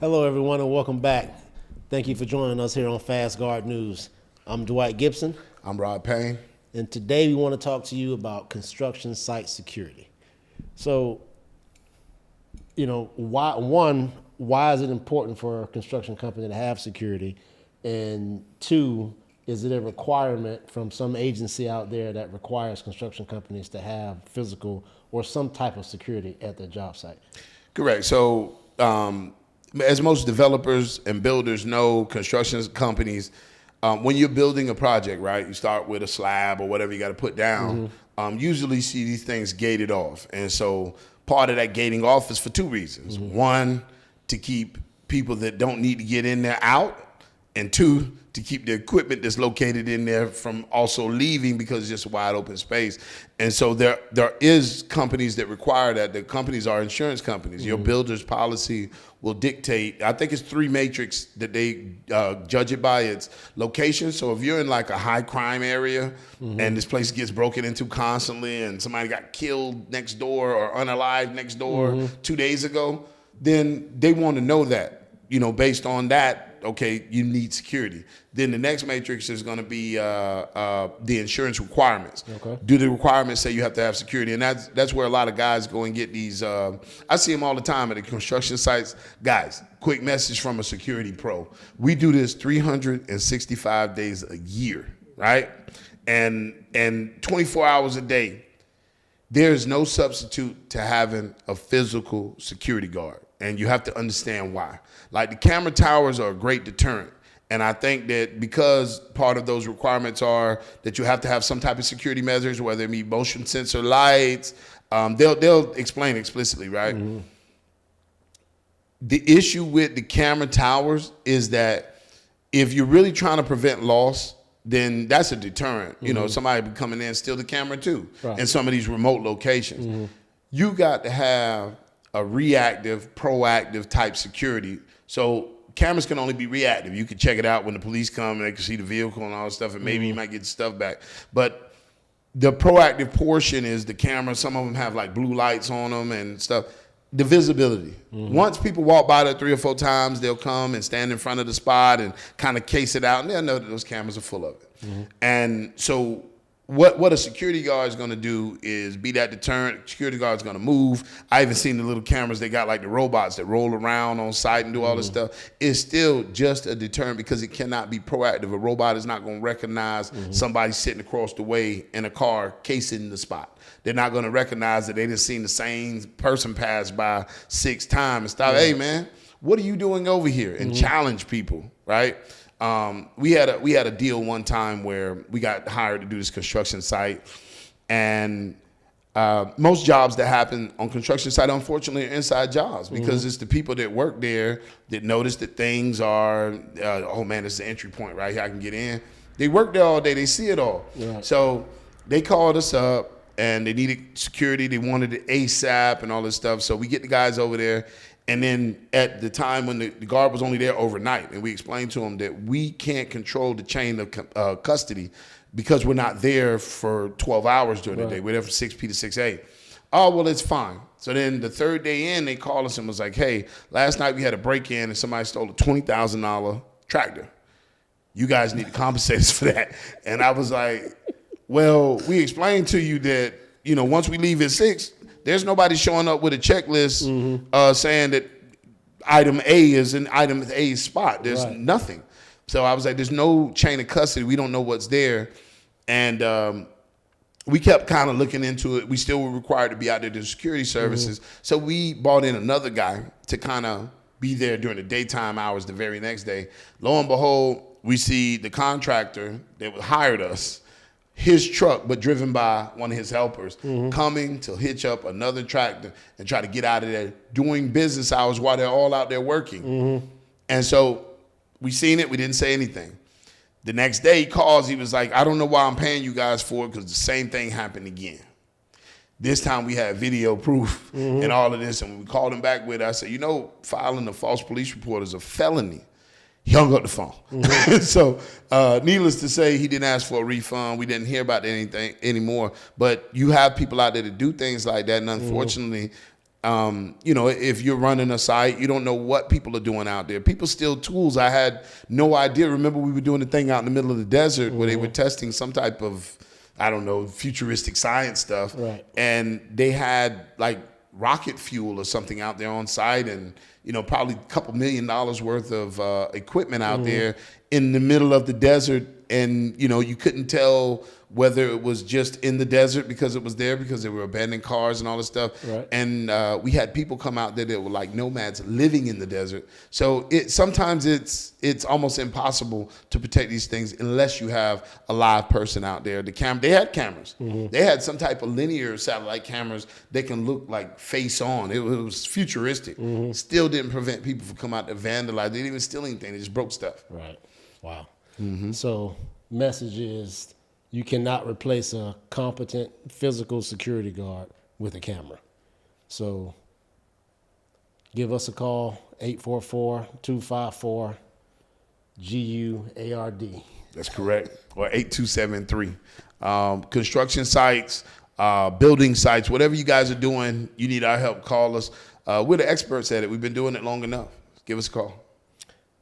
Hello, everyone, and welcome back. Thank you for joining us here on Fast Guard News. I'm Dwight Gibson, I'm Rod Payne. and today we want to talk to you about construction site security. So, why is it important for a construction company to have security? And two, is it a requirement from some agency out there that requires construction companies to have physical or some type of security at their job site? Correct. So, as most developers and builders know, construction companies, when you're building a project, right, you start with a slab or whatever you got to put down. Usually see these things gated off. And so part of that gating off is for two reasons. One, to keep people that don't need to get in there out. And two, to keep the equipment that's located in there from also leaving because it's just a wide open space. And so there is companies that require that. The companies are insurance companies. Your builder's policy will dictate, I think it's 3 matrix that they judge it by. It's location. So if you're in like a high crime area and this place gets broken into constantly and somebody got killed next door or unalived next door 2 days ago, then they want to know that, based on that. Okay, you need security. Then the next matrix is going to be the insurance requirements. Okay. Do the requirements say you have to have security? And that's where a lot of guys go and get these. I see them all the time at the construction sites. Guys, quick message from a security pro. We do this 365 days a year, right? And 24 hours a day. There is no substitute to having a physical security guard. And you have to understand why. Like the camera towers are a great deterrent. And I think that because part of those requirements are that you have to have some type of security measures, whether it be motion sensor lights, they'll explain explicitly, right? The issue with the camera towers is that if you're really trying to prevent loss, then that's a deterrent. Somebody be coming in and steal the camera too in some of these remote locations. You got to have a reactive, proactive type security. So cameras can only be reactive. You can check it out when the police come and they can see the vehicle and all that stuff, and maybe you might get the stuff back. But the proactive portion is the camera. Some of them have like blue lights on them and stuff. The visibility. Once people walk by that 3 or 4 times, they'll come and stand in front of the spot and kind of case it out, and they'll know that those cameras are full of it. And so what a security guard is going to do is be that deterrent. Security guard is going to move. I even seen the little cameras they got, like the robots that roll around on site and do all this stuff. It's still just a deterrent because it cannot be proactive. A robot is not going to recognize somebody sitting across the way in a car casing the spot. They're not going to recognize that they just seen the same person pass by 6 times and stop. Hey man, what are you doing over here? And challenge people, right? We had a deal one time where we got hired to do this construction site, and most jobs that happen on construction site, unfortunately, are inside jobs because it's the people that work there that notice that things are, oh man, this is the entry point right here, I can get in. They work there all day, they see it all. Yeah. So they called us up and they needed security, they wanted it ASAP and all this stuff. So we get the guys over there. And then at the time when the guard was only there overnight, and we explained to him that we can't control the chain of custody because we're not there for 12 hours during the day. We're there from 6 p to 6 a. Oh, well, it's fine. So then the third day in, they called us and was like, hey, last night we had a break-in and somebody stole a $20,000 tractor. You guys need to compensate us for that. And I was like, well, we explained to you that, once we leave at 6, there's nobody showing up with a checklist saying that item A is in item A's spot. There's nothing. So I was like, there's no chain of custody. We don't know what's there. And we kept kind of looking into it. We still were required to be out there doing security services. So we brought in another guy to kind of be there during the daytime hours the very next day. Lo and behold, we see the contractor that hired us, his truck, but driven by one of his helpers, coming to hitch up another tractor and try to get out of there doing business hours while they're all out there working. And so we seen it. We didn't say anything. The next day he calls. He was like, I don't know why I'm paying you guys for it because the same thing happened again. This time we had video proof and all of this. And when we called him back with it, I said, filing a false police report is a felony. He hung up the phone. So needless to say, he didn't ask for a refund. We didn't hear about anything anymore. But you have people out there that do things like that. And unfortunately, If you're running a site, you don't know what people are doing out there. People steal tools. I had no idea. Remember, we were doing a thing out in the middle of the desert where they were testing some type of, I don't know, futuristic science stuff. Right. And they had like rocket fuel or something out there on site, and probably a couple $1 million worth of equipment out there in the middle of the desert. And you couldn't tell whether it was just in the desert because it was there because there were abandoned cars and all this stuff. Right. And we had people come out there that were like nomads living in the desert. So sometimes it's almost impossible to protect these things unless you have a live person out there. They had cameras. They had some type of linear satellite cameras that can look like face on. It was futuristic. Still didn't prevent people from coming out to vandalize. They didn't even steal anything. They just broke stuff. Right. Wow. So message is you cannot replace a competent physical security guard with a camera. So give us a call, 844-254-GUARD. That's correct. Or 8273. Construction sites, building sites, whatever you guys are doing, you need our help, call us. We're the experts at it. We've been doing it long enough. Give us a call.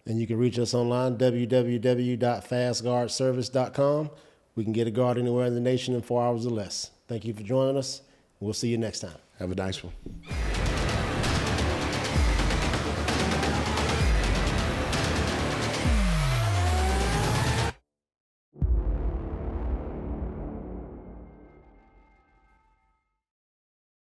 And you can reach us online, www.fastguardservice.com. We can get a guard anywhere in the nation in 4 hours or less. Thank you for joining us. We'll see you next time. Have a nice one.